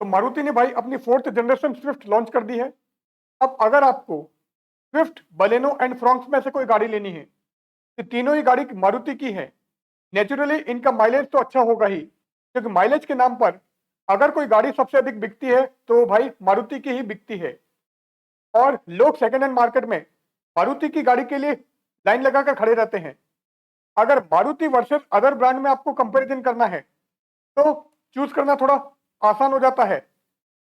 तो मारुति ने भाई अपनी 4th जनरेशन स्विफ्ट लॉन्च कर दी है। अब अगर आपको स्विफ्ट, बलेनो एंड फ्रॉन्क्स में से कोई गाड़ी लेनी है तो तीनों ही गाड़ी मारुति की है। नेचुरली इनका माइलेज तो अच्छा होगा ही, क्योंकि माइलेज के नाम पर अगर कोई गाड़ी सबसे अधिक बिकती है तो भाई मारुति की ही बिकती है। और लोग सेकेंड हैंड मार्केट में मारुति की गाड़ी के लिए लाइन लगाकर खड़े रहते हैं। अगर मारुति वर्सेस अदर ब्रांड में आपको कंपैरिजन करना है तो चूज करना थोड़ा आसान हो जाता है,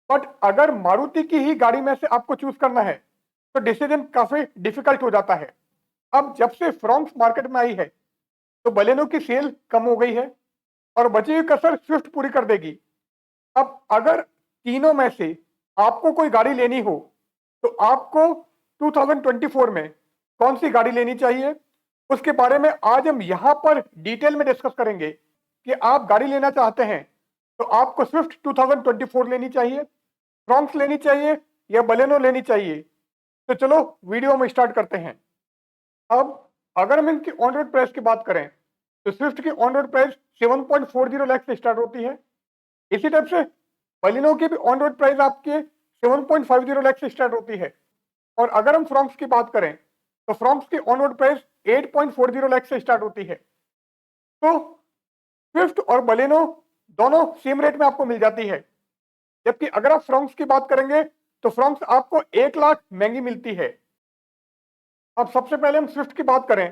बट अगर मारुति की ही गाड़ी में से आपको चूज करना है तो डिसीजन काफी डिफिकल्ट हो जाता है। अब जब से फ्रॉन्क्स मार्केट में आई है तो बलेनो की सेल कम हो गई है और बची हुई कसर स्विफ्ट पूरी कर देगी। अब अगर तीनों में से आपको कोई गाड़ी लेनी हो तो आपको 2024 में कौन सी गाड़ी लेनी चाहिए, उसके बारे में आज हम यहां पर डिटेल में डिस्कस करेंगे कि आप गाड़ी लेना चाहते हैं तो आपको स्विफ्ट 2024 लेनी चाहिए, फ्रॉन्क्स लेनी चाहिए या बलेनो लेनी चाहिए। तो चलो वीडियो में स्टार्ट करते हैं। अब अगर हम इनकी ऑन रोड प्राइस की बात करें तो स्विफ्ट की ऑन रोड प्राइस 7.40 लाख से स्टार्ट होती है। इसी टाइप से बलिनो की भी ऑन रोड प्राइस आपके 7.50 लाख से स्टार्ट होती है। और अगर हम फ्रॉन्क्स की बात करें तो फ्रॉन्क्स की ऑन रोड प्राइस 8.40 लाख से स्टार्ट होती है। तो स्विफ्ट और बलिनो दोनों सेम रेट में आपको मिल जाती है, जबकि अगर आप फ्रॉन्क्स की बात करेंगे तो फ्रॉन्क्स आपको 1 लाख महंगी मिलती है। अब सबसे पहले हम स्विफ्ट की बात करें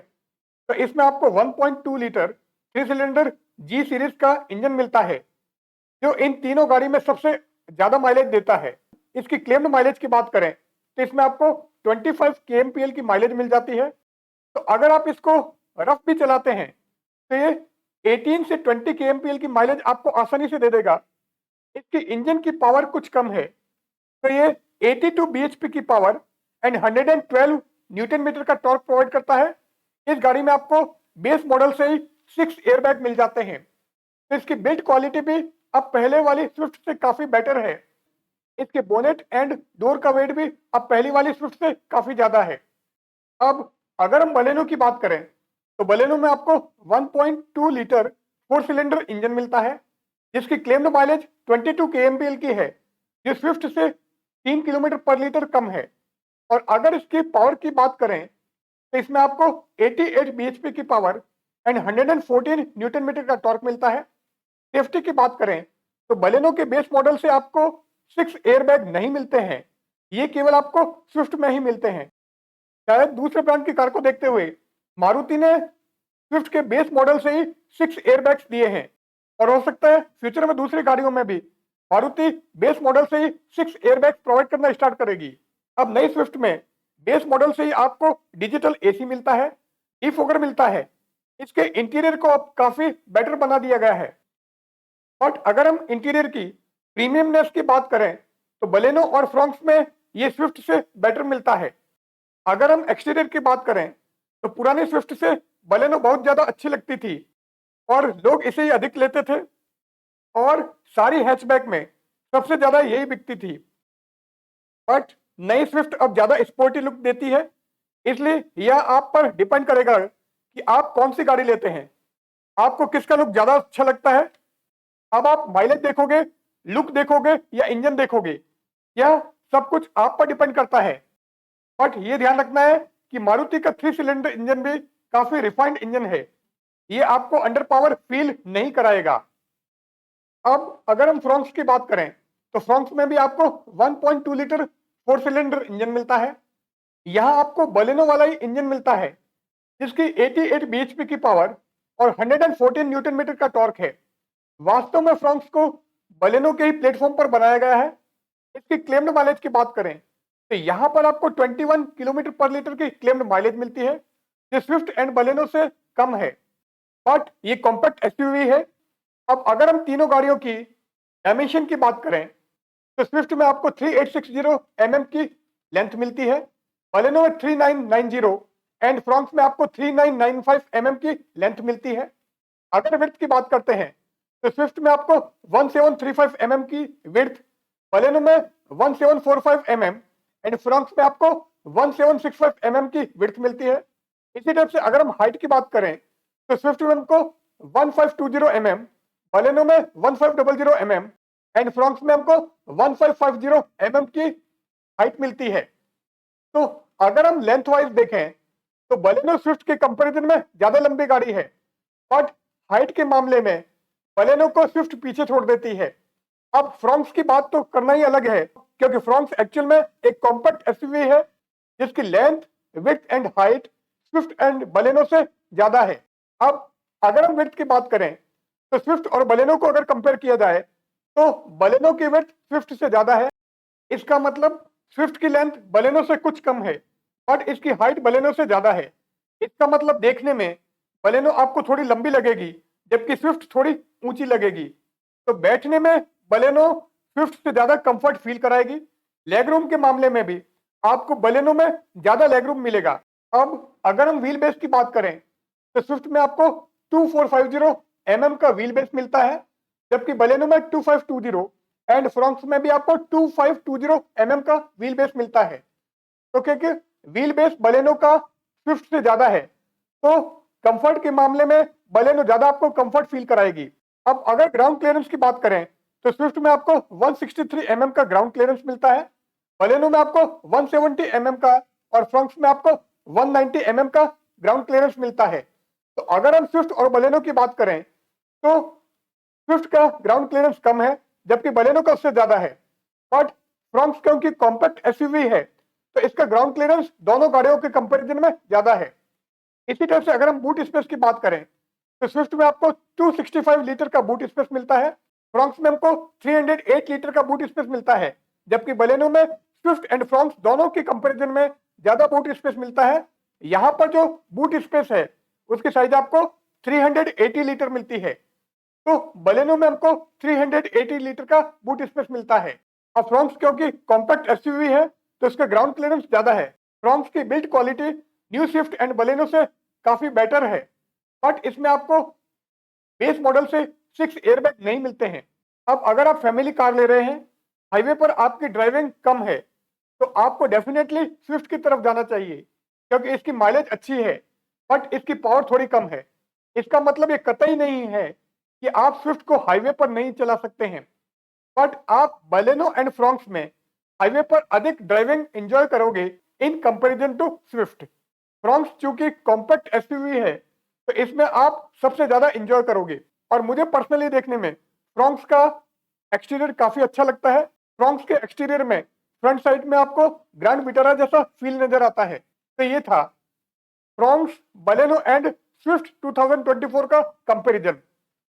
तो इसमें आपको 1.2 लीटर 3 सिलेंडर जी सीरीज का इंजन मिलता है, जो इन तीनों गाड़ी में सबसे ज्यादा माइलेज देता है। इसकी क्लेम्ड माइलेज की बात करें तो इसमें आपको 25 kmpl की माइलेज मिल जाती है। तो अगर आप इसको रफ भी चलाते हैं तो ये 18 से 20 kmpl की माइलेज आपको आसानी से दे देगा। इसकी इंजन की पावर कुछ कम है, तो ये 82 bhp की पावर एंड 112 न्यूटन मीटर का टॉर्क प्रोवाइड करता है। इस गाड़ी में आपको बेस मॉडल से ही 6 एयरबैग मिल जाते हैं। तो इसकी बिल्ड क्वालिटी भी अब पहले वाली स्विफ्ट से काफी बेटर है। इसके बोनेट एंड डोर का वेट भी अब पहली वाली स्विफ्ट से काफी ज्यादा है। अब अगर हम बलेनो की बात करें तो बलेनो में आपको 1.2 लीटर 4 सिलेंडर इंजन मिलता है, जिसकी क्लेम्ड माइलेज 22 kmpl की है, जो स्विफ्ट से 3 किलोमीटर पर लीटर कम है। और अगर इसकी पावर की बात करें तो इसमें आपको 88 bhp की पावर एंड 114 न्यूटन मीटर का टॉर्क मिलता है। सेफ्टी की बात करें तो बलेनो के बेस मॉडल से आपको 6 एयरबैग नहीं मिलते हैं, ये केवल आपको स्विफ्ट में ही मिलते हैं। शायद दूसरे ब्रांड की कार को देखते हुए मारुति ने स्विफ्ट के बेस मॉडल से ही 6 एयरबैग्स दिए हैं, और हो सकता है फ्यूचर में दूसरी गाड़ियों में भी मारुति बेस मॉडल से ही 6 एयरबैग्स प्रोवाइड करना स्टार्ट करेगी। अब नई स्विफ्ट में बेस मॉडल से ही आपको डिजिटल एसी मिलता है, डिफॉगर मिलता है। इसके इंटीरियर को अब काफी बेटर बना दिया गया है। बट अगर हम इंटीरियर की प्रीमियमनेस की बात करें तो बलेनो और फ्रॉन्क्स में ये स्विफ्ट से बेटर मिलता है। अगर हम एक्सटीरियर की बात करें तो पुरानी स्विफ्ट से बलेनो बहुत ज्यादा अच्छी लगती थी और लोग इसे ही अधिक लेते थे, और सारी हैचबैक में सबसे ज्यादा यही बिकती थी। बट नई स्विफ्ट अब ज्यादा स्पोर्टी लुक देती है, इसलिए यह आप पर डिपेंड करेगा कि आप कौन सी गाड़ी लेते हैं, आपको किसका लुक ज्यादा अच्छा लगता है। अब आप माइलेज देखोगे, लुक देखोगे या इंजन देखोगे, यह सब कुछ आप पर डिपेंड करता है। बट ये ध्यान रखना है कि मारुति का 3 सिलेंडर इंजन भी काफी रिफाइंड इंजन है, ये आपको अंडर पावर फील नहीं कराएगा। अब अगर हम फ्रॉन्क्स की बात करें तो फ्रॉन्क्स में भी आपको 1.2 लीटर 4 सिलेंडर इंजन मिलता है। यहां आपको बलेनो वाला ही इंजन मिलता है, जिसकी 88 bhp की पावर और 114 न्यूटन मीटर का टॉर्क है। वास्तव में फ्रॉन्क्स को बलेनो के ही प्लेटफॉर्म पर बनाया गया है। इसकी क्लेम्ड माइलेज की बात करें तो यहां पर आपको 21 किलोमीटर पर लीटर की क्लेम्ड माइलेज मिलती है, जो स्विफ्ट एंड बलेनो से कम है, बट ये कॉम्पैक्ट एसयूवी है। अब अगर हम तीनों गाड़ियों की डायमेंशन की बात करें तो स्विफ्ट में आपको 3860 mm की लेंथ मिलती है, बलेनो में 3990 एंड फ्रॉन्क्स में आपको 3995 mm की लेंथ मिलती है। अगर विड्थ की बात करते हैं तो स्विफ्ट में आपको 1735 mm की विड्थ, बलेनो में 1745 mm एंड फ्रॉन्क्स में आपको 1765 mm की विड्थ मिलती है। इसी टाइप से अगर हम हाइट की बात करें तो स्विफ्ट में हमको 1520 mm, बलेनो में 1500 mm एंड फ्रॉन्क्स में हमको 1550 mm की हाइट मिलती है। तो अगर हम लेंथ वाइज देखें तो बलेनो स्विफ्ट के कंपैरिजन में ज्यादा लंबी गाड़ी है, बट हाइट के मामले में बलेनो को स्विफ्ट पीछे छोड़ देती है। अब फ्रॉन्क्स की बात तो करना ही अलग है, क्योंकि फ्रॉन्क्स एक्चुअल में एक कॉम्पैक्ट एसयूवी है जिसकी length, width and height Swift and Baleno से ज्यादा है। अब अगर हम विड्थ की बात करें तो स्विफ्ट और बलेनो को अगर कंपेयर किया जाए तो बलेनो की विड्थ स्विफ्ट से ज्यादा है। इसका मतलब स्विफ्ट की लेंथ बलेनो से कुछ कम है, बट इसकी हाइट बलेनो से ज्यादा है। इसका मतलब देखने में बलेनो आपको थोड़ी लंबी लगेगी जबकि स्विफ्ट थोड़ी ऊंची लगेगी। तो बैठने में बलेनो स्विफ्ट से ज्यादा कंफर्ट फील कराएगी। लेग रूम के मामले में भी आपको बलेनो में ज्यादा लेग रूम मिलेगा। अब अगर हम व्हील बेस की बात करें तो स्विफ्ट में आपको 2450 mm का व्हील बेस मिलता है, जबकि बलेनो में 2520 एंड फ्रॉन्क्स में भी आपको 2520 mm का व्हील बेस मिलता है। तो क्योंकि व्हील बेस बलेनो का स्विफ्ट से ज्यादा है तो कंफर्ट के मामले में बलेनो ज्यादा आपको कंफर्ट फील कराएगी। अब अगर ग्राउंड क्लियरेंस की बात करें तो स्विफ्ट में आपको 163 mm का ग्राउंड क्लियरेंस मिलता है, बलेनो में आपको 170 mm का और फ्रॉन्क्स में आपको 190 mm का ग्राउंड क्लियरेंस मिलता है। तो अगर हम स्विफ्ट और बलेनो की बात करें तो स्विफ्ट का ग्राउंड क्लियरेंस कम है जबकि बलेनो का उससे ज्यादा है, बट फ्रॉन्क्स क्योंकि कॉम्पैक्ट एसयूवी है तो इसका ग्राउंड क्लियरेंस दोनों गाड़ियों के कंपैरिजन में ज्यादा है। इसी तरह से अगर हम बूट स्पेस की बात करें तो स्विफ्ट में आपको 265 लीटर का बूट स्पेस मिलता है, फ्रॉन्क्स में हमको 308 लीटर का बूट स्पेस मिलता है, जबकि बलेनो में स्विफ्ट एंड फ्रॉन्क्स दोनों के कंपैरिजन में ज्यादा बूट स्पेस मिलता है। यहाँ पर जो बूट स्पेस है उसकी साइज आपको 380 लीटर मिलती है, तो बलेनो में हमको 380 लीटर का बूट स्पेस मिलता है। अब फ्रॉन्क्स क्योंकि कॉम्पैक्ट एसयूवी है तो इसका ग्राउंड क्लियरेंस ज्यादा है। फ्रॉन्क्स की build quality new Swift and Baleno से काफी बेटर है, बट इसमें आपको बेस मॉडल से 6 एयरबैग नहीं मिलते हैं। अब अगर आप फैमिली कार ले रहे हैं, हाईवे पर आपकी ड्राइविंग कम है, तो आपको डेफिनेटली स्विफ्ट की तरफ जाना चाहिए क्योंकि इसकी माइलेज अच्छी है, बट इसकी पावर थोड़ी कम है। इसका मतलब ये कतई नहीं है कि आप स्विफ्ट को हाईवे पर नहीं चला सकते हैं, बट आप बलेनो एंड फ्रॉन्क्स में हाईवे पर अधिक ड्राइविंग एंजॉय करोगे in comparison to Swift. Fronx चूंकि कॉम्पैक्ट एसयूवी है तो इसमें आप सबसे ज्यादा एंजॉय करोगे, और मुझे पर्सनली देखने में फ्रॉन्क्स का एक्सटीरियर काफी अच्छा लगता है। फ्रॉन्क्स के एक्सटीरियर में फ्रंट साइड में आपको ग्रैंड विटारा जैसा फील नजर आता है। तो ये था फ्रॉन्क्स, बलेनो एंड स्विफ्ट 2024 का कंपैरिजन।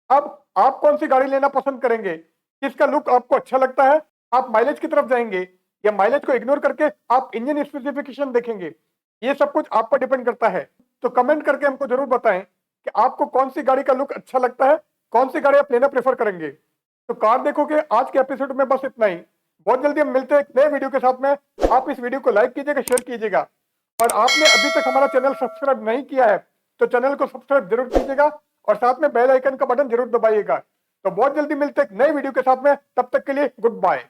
अब आप कौन सी गाड़ी लेना पसंद करेंगे, किसका लुक आपको अच्छा लगता है? आप माइलेज की तरफ जाएंगे या माइलेज को इग्नोर करके आप इंजन स्पेसिफिकेशन देखेंगे? ये सब कुछ आप पर डिपेंड करता है। तो कमेंट करके हमको जरूर बताएं कि आपको कौन सी गाड़ी का लुक अच्छा लगता है, कौन सी गाड़ी आप लेना प्रेफर करेंगे। तो कार देखोगे आज के एपिसोड में बस इतना ही। बहुत जल्दी हम मिलते हैं एक नए वीडियो के साथ में। आप इस वीडियो को लाइक कीजिएगा, शेयर कीजिएगा, और आपने अभी तक हमारा चैनल सब्सक्राइब नहीं किया है तो चैनल को सब्सक्राइब जरूर कीजिएगा और साथ में बेल आइकन का बटन जरूर दबाइएगा। तो बहुत जल्दी मिलते हैं एक नए वीडियो के साथ में, तब तक के लिए गुड बाय।